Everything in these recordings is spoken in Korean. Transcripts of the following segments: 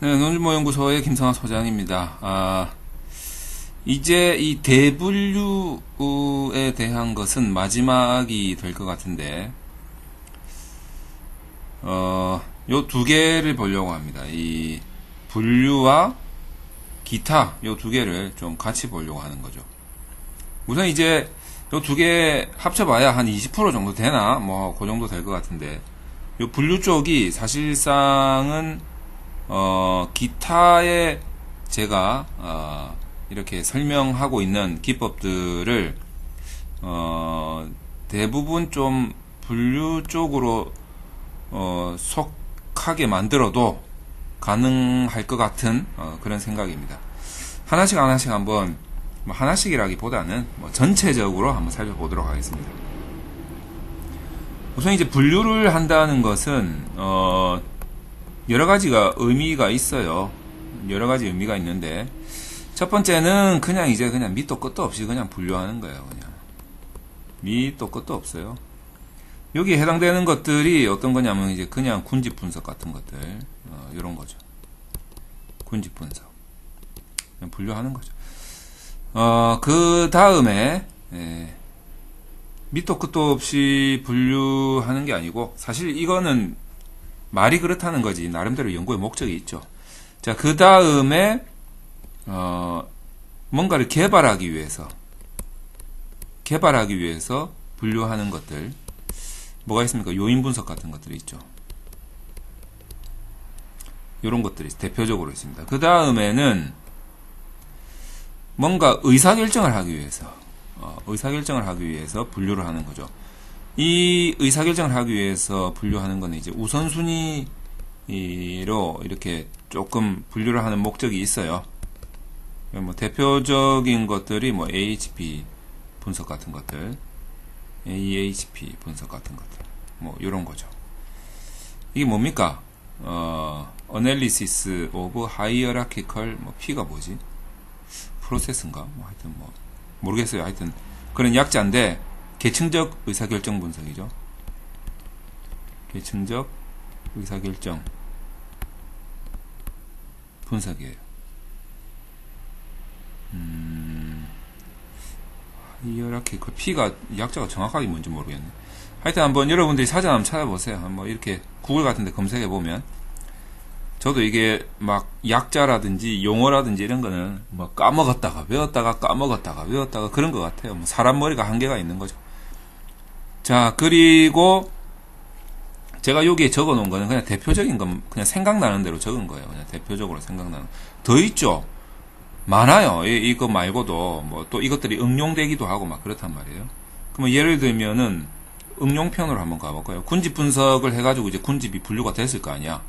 네, 논주모연구소의 김성환 소장입니다. 이제 이 대분류에 대한 것은 마지막이 될 것 같은데, 요 두 개를 보려고 합니다. 이 분류와 기타 요 두 개를 좀 같이 보려고 하는 거죠. 우선 이제 요 두 개 합쳐봐야 한 20% 정도 되나? 뭐, 그 정도 될 것 같은데, 요 분류 쪽이 사실상은 기타에 제가 이렇게 설명하고 있는 기법들을 대부분 좀 분류 쪽으로 속하게 만들어도 가능할 것 같은 그런 생각입니다. 하나씩 한번, 뭐 하나씩이라기보다는 뭐 전체적으로 한번 살펴보도록 하겠습니다. 우선 이제 분류를 한다는 것은 여러 가지가 의미가 있어요. 여러 가지 의미가 있는데, 첫 번째는 그냥 밑도 끝도 없이 그냥 분류하는 거예요. 그냥 밑도 끝도 없어요. 여기에 해당되는 것들이 어떤 거냐면 이제 그냥 군집 분석 같은 것들, 이런 거죠. 군집 분석. 그냥 분류하는 거죠. 그 다음에 밑도 끝도 없이 분류하는 게 아니고, 사실 이거는 말이 그렇다는 거지 나름대로 연구의 목적이 있죠. 자, 그 다음에 뭔가를 개발하기 위해서 분류하는 것들 뭐가 있습니까? 요인 분석 같은 것들이 있죠. 이런 것들이 대표적으로 있습니다. 그 다음에는 뭔가 의사결정을 하기 위해서 분류를 하는 거죠. 이 의사결정을 하기 위해서 분류하는 거는 이제 우선순위로 이렇게 조금 분류를 하는 목적이 있어요. 뭐 대표적인 것들이 뭐 AHP 분석 같은 것들, AHP 분석 같은 것들, 뭐 이런 거죠. 이게 뭡니까? Analysis of Hierarchical, 뭐 P가 뭐지? 프로세스인가? 뭐 하여튼 뭐 모르겠어요. 하여튼 그런 약자인데, 계층적 의사결정 분석이죠. 계층적 의사결정 분석이에요. 이렇게 그 P가 약자가 정확하게 뭔지 모르겠네. 하여튼 한번 여러분들이 사전 한번 찾아보세요. 한번 이렇게 구글 같은데 검색해 보면, 저도 이게 막 약자라든지 용어라든지 이런 거는 뭐 까먹었다가 외웠다가 그런 것 같아요. 뭐 사람 머리가 한계가 있는 거죠. 자, 그리고 제가 여기에 적어 놓은 거는 그냥 대표적인 건 그냥 생각나는 대로 적은 거예요. 그냥 대표적으로 생각나는. 더 있죠. 많아요. 이거 말고도 뭐 또 이것들이 응용되기도 하고 막 그렇단 말이에요. 그러면 예를 들면은 응용편으로 한번 가볼까요? 군집 분석을 해가지고 이제 군집이 분류가 됐을 거 아니야.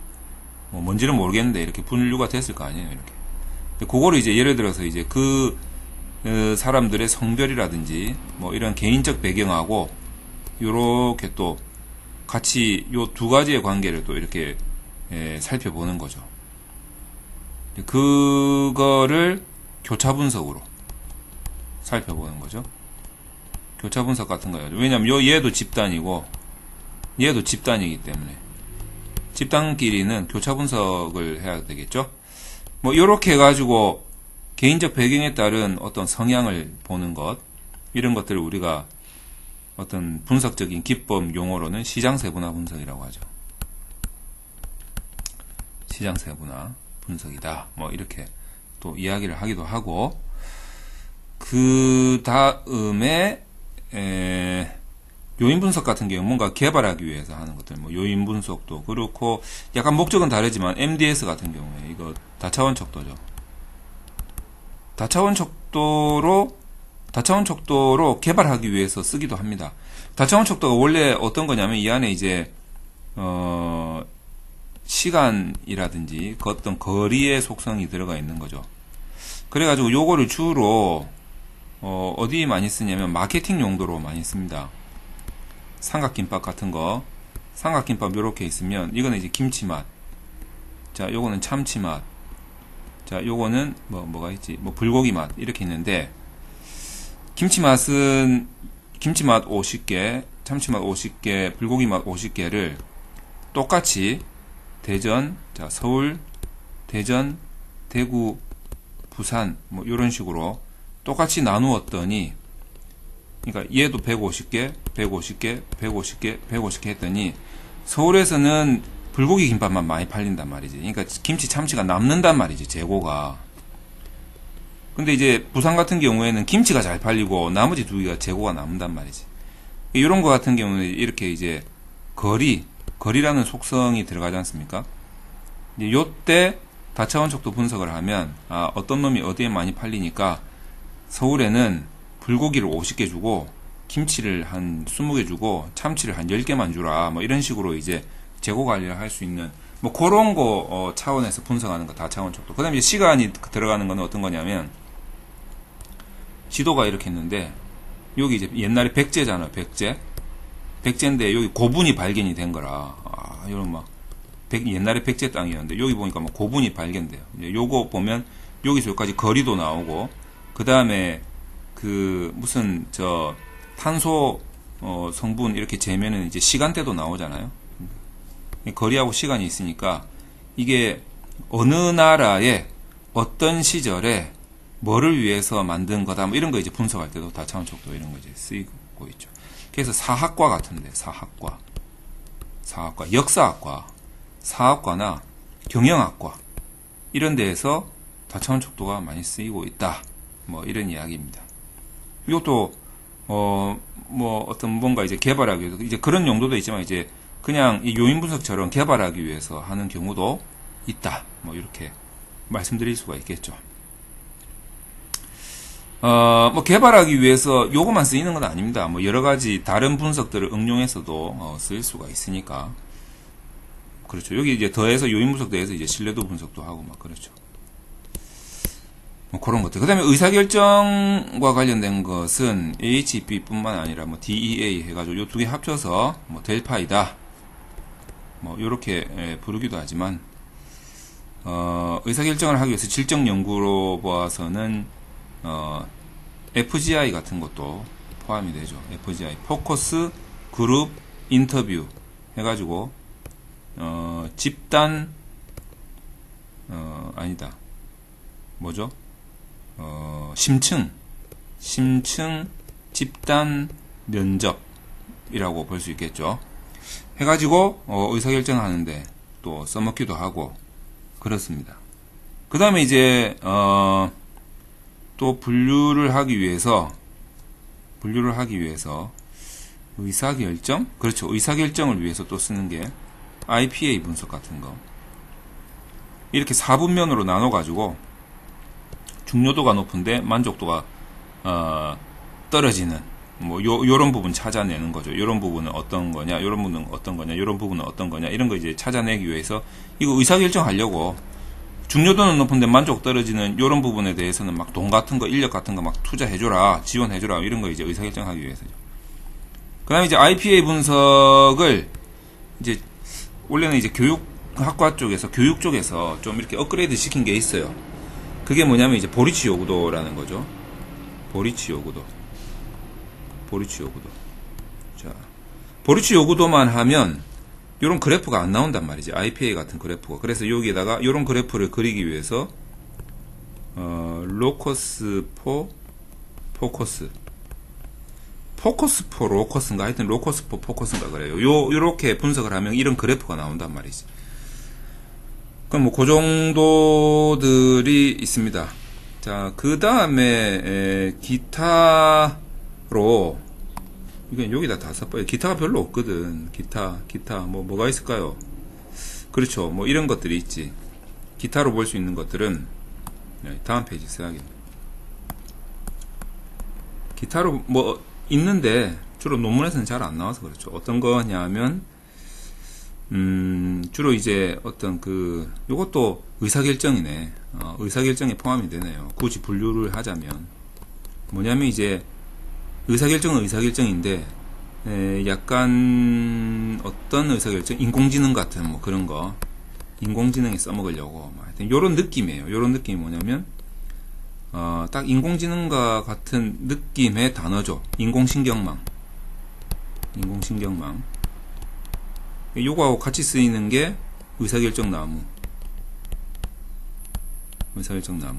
뭐 뭔지는 모르겠는데 이렇게 분류가 됐을 거 아니에요. 이렇게. 그거를 이제 예를 들어서 이제 그 사람들의 성별이라든지 뭐 이런 개인적 배경하고 요렇게 또 같이 요 두 가지의 관계를 또 이렇게 살펴보는 거죠. 그거를 교차 분석으로 살펴보는 거죠. 교차 분석 같은 거예요. 왜냐면 얘도 집단이고 얘도 집단이기 때문에 집단끼리는 교차 분석을 해야 되겠죠. 뭐 요렇게 해가지고 개인적 배경에 따른 어떤 성향을 보는 것, 이런 것들을 우리가 어떤 분석적인 기법 용어로는 시장 세분화 분석이라고 하죠. 시장 세분화 분석이다. 뭐 이렇게 또 이야기를 하기도 하고, 그 다음에 요인 분석 같은 경우 뭔가 개발하기 위해서 하는 것들, 뭐 요인 분석도 그렇고, 약간 목적은 다르지만 MDS 같은 경우에 이거 다차원 척도죠. 다차원 척도로 개발하기 위해서 쓰기도 합니다. 다차원 척도가 원래 어떤 거냐면 이 안에 이제 시간이라든지 그 어떤 거리의 속성이 들어가 있는 거죠. 그래가지고 요거를 주로 어디 많이 쓰냐면 마케팅 용도로 많이 씁니다. 삼각김밥 같은 거, 삼각김밥 요렇게 있으면 이거는 이제 김치맛, 자 요거는 참치맛, 자 요거는 뭐가 있지, 뭐 불고기 맛 이렇게 있는데, 김치맛은 김치맛 50개, 참치맛 50개, 불고기맛 50개를 똑같이 대전, 자 서울, 대전, 대구, 부산 뭐 이런 식으로 똑같이 나누었더니, 그러니까 얘도 150개, 150개, 150개, 150개 했더니 서울에서는 불고기 김밥만 많이 팔린단 말이지. 그러니까 김치 참치가 남는단 말이지, 재고가. 근데 이제 부산 같은 경우에는 김치가 잘 팔리고 나머지 두 개가 재고가 남는단 말이지. 이런 거 같은 경우는 이렇게 이제 거리라는 속성이 들어가지 않습니까? 이제 요때 다차원척도 분석을 하면, 어떤 놈이 어디에 많이 팔리니까 서울에는 불고기를 50개 주고 김치를 한 20개 주고 참치를 한 10개만 주라, 뭐 이런 식으로 이제 재고 관리를 할 수 있는 뭐 그런 거 차원에서 분석하는 거, 다차원척도. 그 다음에 시간이 들어가는 거는 어떤 거냐면, 지도가 이렇게 있는데 여기 이제 옛날에 백제잖아. 백제인데 여기 고분이 발견이 된 거라. 이런 막 옛날에 백제 땅이었는데 여기 보니까 막 고분이 발견돼요. 이제 요거 보면 여기서 여기까지 거리도 나오고, 그 다음에 그 무슨 탄소 성분 이렇게 재면은 이제 시간대도 나오잖아요. 거리하고 시간이 있으니까 이게 어느 나라에 어떤 시절에 뭐를 위해서 만든 거다, 뭐 이런 거 이제 분석할 때도 다차원척도 이런 거 이제 쓰이고 있죠. 그래서 사학과 같은데, 사학과, 역사학과, 사학과나 경영학과 이런 데에서 다차원척도가 많이 쓰이고 있다, 뭐 이런 이야기입니다. 이것도 뭐 어떤 뭔가 이제 개발하기 위해서 이제 그런 용도도 있지만, 이제 그냥 이 요인 분석처럼 개발하기 위해서 하는 경우도 있다, 뭐 이렇게 말씀드릴 수가 있겠죠. 뭐 개발하기 위해서 요것만 쓰이는 건 아닙니다. 뭐 여러 가지 다른 분석들을 응용해서도 쓰일 수가 있으니까. 그렇죠. 여기 이제 더해서 요인 분석 더해서 이제 신뢰도 분석도 하고 막 그렇죠. 뭐 그런 것들. 그 다음에 의사결정과 관련된 것은 AHB뿐만 아니라 뭐 DEA 해가지고 요 두 개 합쳐서 뭐 델파이다, 뭐 요렇게 부르기도 하지만, 의사결정을 하기 위해서 질적 연구로 봐서는 FGI 같은 것도 포함이 되죠. FGI, 포커스 그룹 인터뷰 해가지고 집단 아니다, 뭐죠? 심층 집단 면접이라고 볼 수 있겠죠. 해가지고 의사결정하는데 또 써먹기도 하고 그렇습니다. 그 다음에 이제 또 분류를 하기 위해서 의사결정? 그렇죠. 의사결정을 위해서 또 쓰는 게 IPA 분석 같은 거. 이렇게 4분면으로 나눠가지고 중요도가 높은데 만족도가 떨어지는 뭐 요런 부분 찾아내는 거죠. 요런 부분은 어떤 거냐, 요런 부분은 어떤 거냐, 요런 부분은 어떤 거냐, 이런 거 이제 찾아내기 위해서 이거 의사결정 하려고 중요도는 높은데 만족 떨어지는 요런 부분에 대해서는 막 돈 같은 거, 인력 같은 거 막 투자해줘라, 지원해줘라, 이런 거 이제 의사결정하기 위해서죠. 그 다음에 이제 IPA 분석을 이제 원래는 이제 교육학과 쪽에서, 교육 쪽에서 좀 이렇게 업그레이드 시킨 게 있어요. 그게 뭐냐면 이제 보리치 요구도라는 거죠. 보리치 요구도. 자, 보리치 요구도만 하면 요런 그래프가 안 나온단 말이지. IPA 같은 그래프가. 그래서 여기에다가 요런 그래프를 그리기 위해서 로커스 포 포커스, 포커스 포 로커스인가, 하여튼 로커스 포 포커스인가 그래요. 요렇게 분석을 하면 이런 그래프가 나온단 말이지. 그럼 뭐 그 정도들이 있습니다. 자, 그 다음에 기타로, 이건 여기다 다 써봐요. 기타가 별로 없거든. 기타 뭐가 있을까요? 그렇죠. 뭐 이런 것들이 있지. 기타로 볼 수 있는 것들은 다음 페이지 써야겠네. 기타로 뭐 있는데 주로 논문에서는 잘 안 나와서 그렇죠. 어떤 거냐면 주로 이제 어떤 요것도 의사결정이네. 의사결정에 포함이 되네요. 굳이 분류를 하자면 뭐냐면 이제 의사결정은 의사결정인데 약간 어떤 의사결정, 인공지능 같은 뭐 그런 거, 인공지능에 써먹으려고 하여튼 요런 느낌이에요. 요런 느낌이 뭐냐면 딱 인공지능과 같은 느낌의 단어죠. 인공신경망. 요거하고 같이 쓰이는 게 의사결정 나무. 의사결정나무.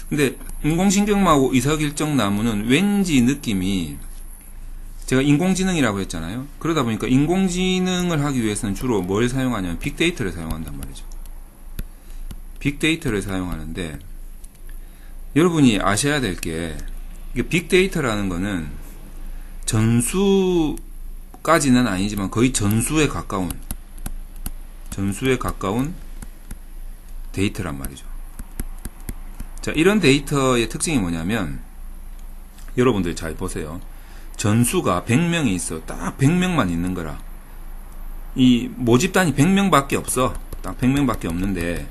근데 인공신경망하고 의사결정나무는 왠지 느낌이, 제가 인공지능이라고 했잖아요. 그러다 보니까 인공지능을 하기 위해서는 주로 뭘 사용하냐면 빅데이터를 사용한단 말이죠. 빅데이터를 사용하는데, 여러분이 아셔야 될 게, 빅데이터라는 거는 전수까지는 아니지만 거의 전수에 가까운 데이터란 말이죠. 자, 이런 데이터의 특징이 뭐냐면, 여러분들 잘 보세요. 전수가 100명이 있어. 딱 100명만 있는 거라. 이 모집단이 100명밖에 없어. 딱 100명밖에 없는데,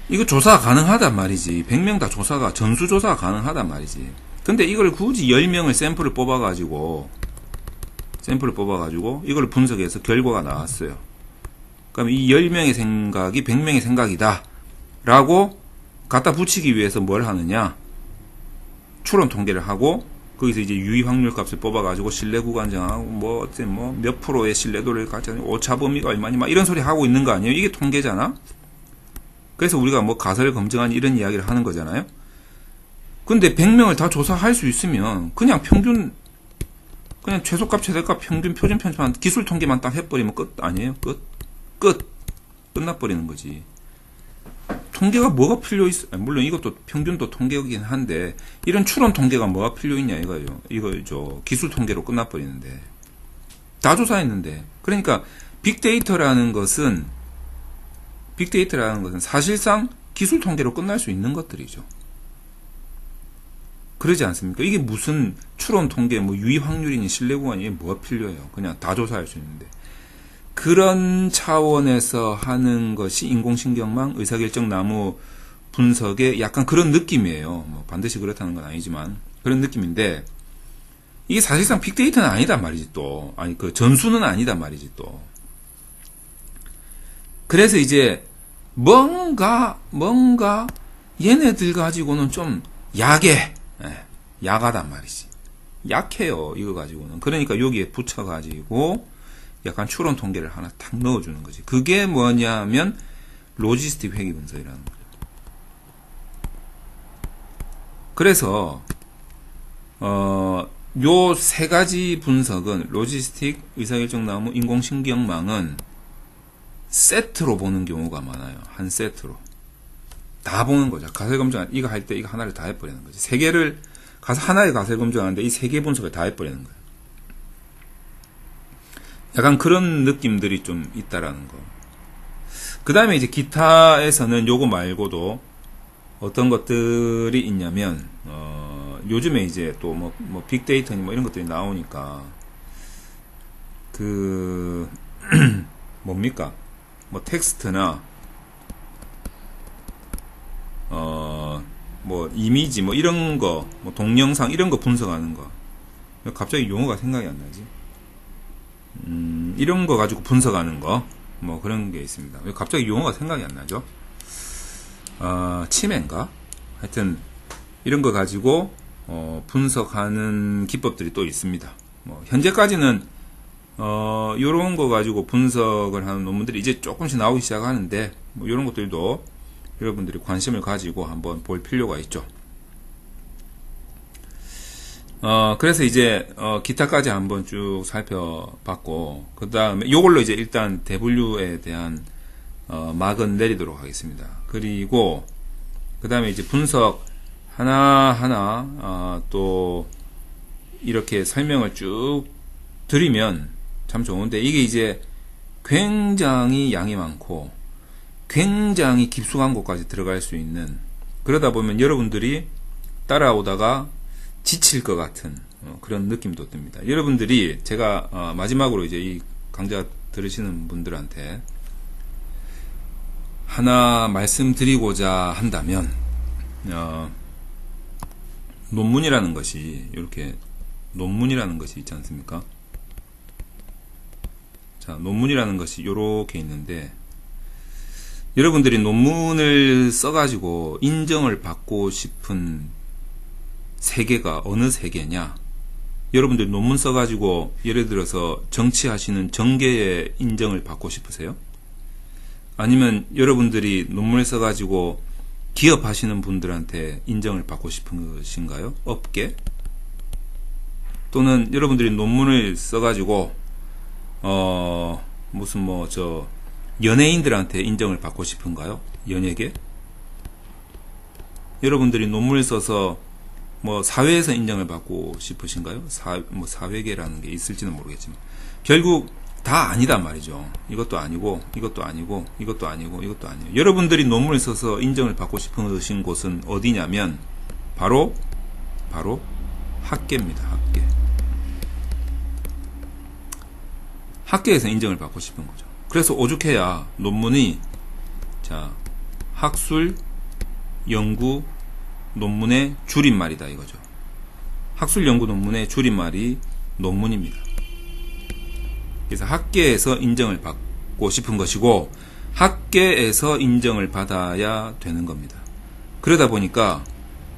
이거 조사가 가능하단 말이지. 100명 다 전수 조사가 가능하단 말이지. 근데 이걸 굳이 10명을 샘플을 뽑아가지고 이걸 분석해서 결과가 나왔어요. 그럼 이 10명의 생각이 100명의 생각이다 라고 갖다 붙이기 위해서 뭘 하느냐, 추론 통계를 하고 거기서 이제 유의 확률 값을 뽑아가지고 신뢰 구간 정하고 몇 프로의 신뢰도를 가지고 오차 범위가 얼마니 막 이런 소리 하고 있는 거 아니에요? 이게 통계잖아. 그래서 우리가 뭐 가설을 검증하니 이런 이야기를 하는 거잖아요. 근데 100명을 다 조사할 수 있으면 그냥 최소값, 최대값, 평균, 표준 편차만 기술 통계만 딱 해버리면 끝 아니에요? 끝나버리는 거지. 통계가 뭐가 필요 있어? 물론 이것도 평균도 통계이긴 한데, 이런 추론 통계가 뭐가 필요 있냐 이거죠. 기술 통계로 끝나버리는데. 다 조사했는데. 그러니까 빅데이터라는 것은 사실상 기술 통계로 끝날 수 있는 것들이죠. 그러지 않습니까? 이게 무슨 추론 통계, 유의 확률이니 신뢰 구간이 뭐가 필요해요? 그냥 다 조사할 수 있는데. 그런 차원에서 하는 것이 인공신경망 의사결정나무 분석의 약간 그런 느낌이에요. 반드시 그렇다는 건 아니지만 그런 느낌인데, 이게 사실상 빅데이터는 아니단 말이지 또. 전수는 아니단 말이지 또. 그래서 이제 뭔가 얘네들 가지고는 좀 야하단 말이지. 약해요, 이거 가지고는. 그러니까 여기에 붙여가지고 약간 추론 통계를 하나 탁 넣어주는 거지. 그게 뭐냐면 로지스틱 회귀 분석이라는 거죠. 그래서 요 세 가지 분석은, 로지스틱, 의사결정나무, 인공신경망은 세트로 보는 경우가 많아요. 한 세트로 다 보는 거죠. 가설검증 이거 할 때 이거 하나를 다 해버리는 거지. 세 개를 하나의 가설검증하는데 이 세 개 분석을 다 해버리는 거예요. 약간 그런 느낌들이 좀 있다라는 거. 그 다음에 이제 기타에서는 요거 말고도 어떤 것들이 있냐면, 요즘에 이제 또 빅데이터니 이런 것들이 나오니까, 뭡니까? 텍스트나, 이미지, 이런 거, 동영상, 이런 거 분석하는 거. 갑자기 용어가 생각이 안 나지? 이런 거 가지고 분석하는 거, 그런 게 있습니다. 왜 갑자기 용어가 생각이 안 나죠? 치매인가? 하여튼, 이런 거 가지고, 분석하는 기법들이 또 있습니다. 현재까지는, 요런 거 가지고 분석을 하는 논문들이 이제 조금씩 나오기 시작하는데, 요런 것들도 여러분들이 관심을 가지고 한번 볼 필요가 있죠. 그래서 이제, 기타까지 한번 쭉 살펴봤고, 그 다음에 요걸로 이제 일단 대분류에 대한, 막은 내리도록 하겠습니다. 그리고, 그 다음에 이제 분석 하나하나, 또, 이렇게 설명을 쭉 드리면 참 좋은데, 이게 이제 굉장히 양이 많고, 굉장히 깊숙한 곳까지 들어갈 수 있는, 그러다 보면 여러분들이 따라오다가 지칠 것 같은 그런 느낌도 듭니다. 여러분들이 제가 마지막으로 이제 이 강좌 들으시는 분들한테 하나 말씀드리고자 한다면, 논문이라는 것이 있지 않습니까? 자, 논문이라는 것이 요렇게 있는데, 여러분들이 논문을 써가지고 인정을 받고 싶은 세계가 어느 세계냐? 여러분들 논문 써가지고 예를 들어서 정치하시는 정계의 인정을 받고 싶으세요? 아니면 여러분들이 논문을 써가지고 기업 하시는 분들한테 인정을 받고 싶은 것인가요? 업계? 또는 여러분들이 논문을 써가지고 무슨 뭐 연예인들한테 인정을 받고 싶은가요? 연예계? 여러분들이 논문을 써서 뭐 사회에서 인정을 받고 싶으신가요? 사회계라는 게 있을지는 모르겠지만 결국 다 아니단 말이죠. 이것도 아니고 이것도 아니고 이것도 아니고 이것도 아니에요. 여러분들이 논문을 써서 인정을 받고 싶으신 곳은 어디냐면 바로 학계입니다. 학계에서 인정을 받고 싶은 거죠. 그래서 오죽해야 논문이 학술 연구 논문의 줄임말이다 이거죠. 학술 연구 논문의 줄임말이 논문입니다. 그래서 학계에서 인정을 받고 싶은 것이고 학계에서 인정을 받아야 되는 겁니다. 그러다 보니까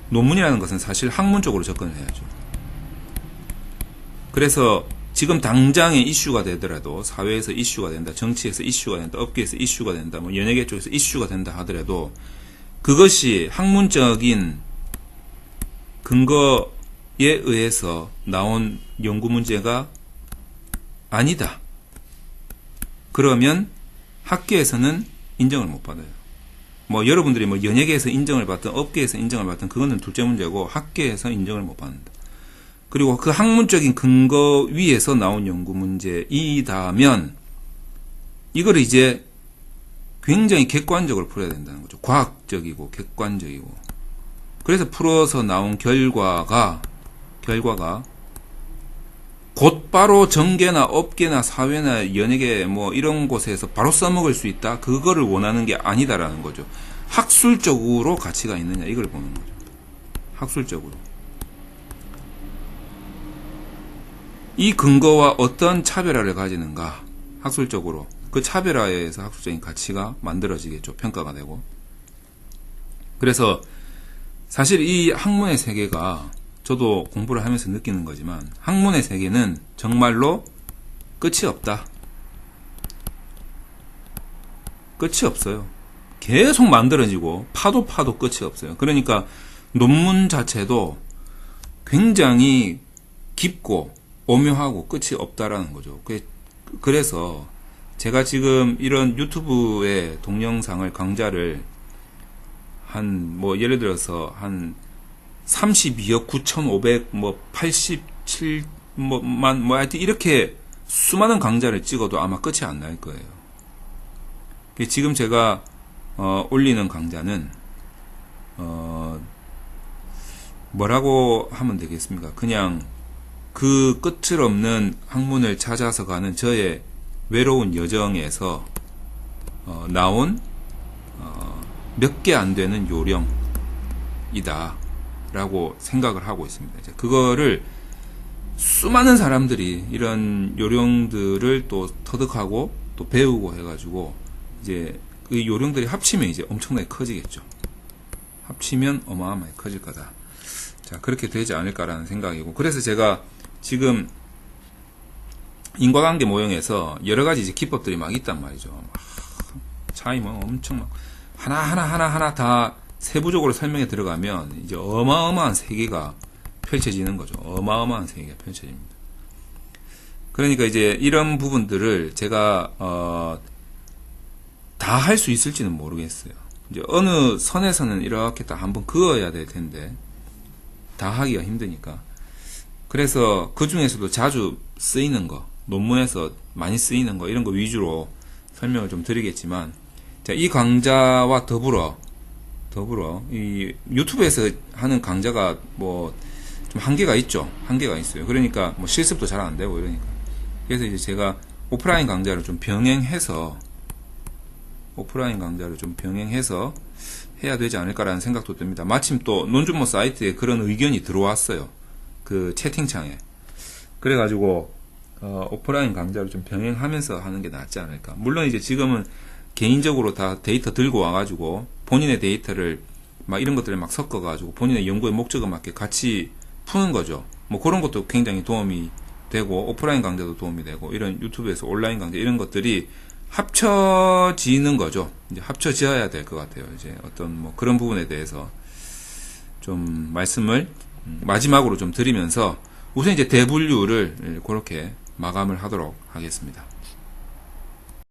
논문이라는 것은 사실 학문적으로 접근을 해야죠. 그래서 지금 당장의 이슈가 되더라도 사회에서 이슈가 된다, 정치에서 이슈가 된다, 업계에서 이슈가 된다, 뭐 연예계 쪽에서 이슈가 된다 하더라도 그것이 학문적인 근거에 의해서 나온 연구 문제가 아니다. 그러면 학계에서는 인정을 못 받아요. 뭐 여러분들이 뭐 연예계에서 인정을 받든 업계에서 인정을 받든 그거는 둘째 문제고 학계에서 인정을 못 받는다. 그리고 그 학문적인 근거 위에서 나온 연구 문제이다면 이걸 이제 굉장히 객관적으로 풀어야 된다는 거죠. 과학적이고 객관적이고. 그래서 풀어서 나온 결과가 곧바로 정계나 업계나 사회나 연예계 뭐 이런 곳에서 바로 써먹을 수 있다? 그거를 원하는 게 아니다라는 거죠. 학술적으로 가치가 있느냐 이걸 보는 거죠. 학술적으로. 이 근거와 어떤 차별화를 가지는가 학술적으로 그 차별화에 의해서 학술적인 가치가 만들어지겠죠. 평가가 되고. 그래서 사실 이 학문의 세계가 저도 공부를 하면서 느끼는 거지만 학문의 세계는 정말로 끝이 없다. 끝이 없어요. 계속 만들어지고 파도 끝이 없어요. 그러니까 논문 자체도 굉장히 깊고 오묘하고 끝이 없다라는 거죠. 그래서 제가 지금 이런 유튜브에 동영상을 강좌를 예를 들어서 한 32억 9,500 87만 하여튼 이렇게 수많은 강좌를 찍어도 아마 끝이 안 날 거예요. 지금 제가 올리는 강좌는 뭐라고 하면 되겠습니까? 그냥 그 끝을 없는 학문을 찾아서 가는 저의 외로운 여정에서 나온 몇 개 안 되는 요령이다 라고 생각을 하고 있습니다. 이제 그거를 수많은 사람들이 이런 요령들을 또 터득하고 또 배우고 해가지고 이제 그 요령들이 합치면 이제 엄청나게 커지겠죠. 합치면 어마어마하게 커질 거다. 자, 그렇게 되지 않을까라는 생각이고, 그래서 제가 지금 인과관계 모형에서 여러 가지 이제 기법들이 막 있단 말이죠. 차이 뭐 엄청 막 하나 다 세부적으로 설명에 들어가면 이제 어마어마한 세계가 펼쳐지는 거죠. 어마어마한 세계가 펼쳐집니다. 그러니까 이제 이런 부분들을 제가 다 할 수 있을지는 모르겠어요. 이제 어느 선에서는 이렇게 딱 한번 그어야 될 텐데 다 하기가 힘드니까. 그래서 그 중에서도 자주 쓰이는 거, 논문에서 많이 쓰이는 거 이런 거 위주로 설명을 좀 드리겠지만, 자, 이 강좌와 더불어 이 유튜브에서 하는 강좌가 뭐 좀 한계가 있죠. 한계가 있어요. 그러니까 뭐 실습도 잘 안 되고 이러니까. 그래서 이제 제가 오프라인 강좌를 좀 병행해서 해야 되지 않을까라는 생각도 듭니다. 마침 또 논준모 사이트에 그런 의견이 들어왔어요. 그 채팅창에. 그래가지고 오프라인 강좌를 좀 병행하면서 하는 게 낫지 않을까. 물론 이제 지금은 개인적으로 다 데이터 들고 와가지고 본인의 데이터를 막 이런 것들을 막 섞어가지고 본인의 연구의 목적에 맞게 같이 푸는 거죠. 뭐 그런 것도 굉장히 도움이 되고 오프라인 강좌도 도움이 되고 이런 유튜브에서 온라인 강좌 이런 것들이 합쳐지는 거죠. 이제 합쳐져야 될 것 같아요. 이제 어떤 뭐 그런 부분에 대해서 좀 말씀을 마지막으로 좀 드리면서 우선 이제 대분류를 그렇게 마감을 하도록 하겠습니다.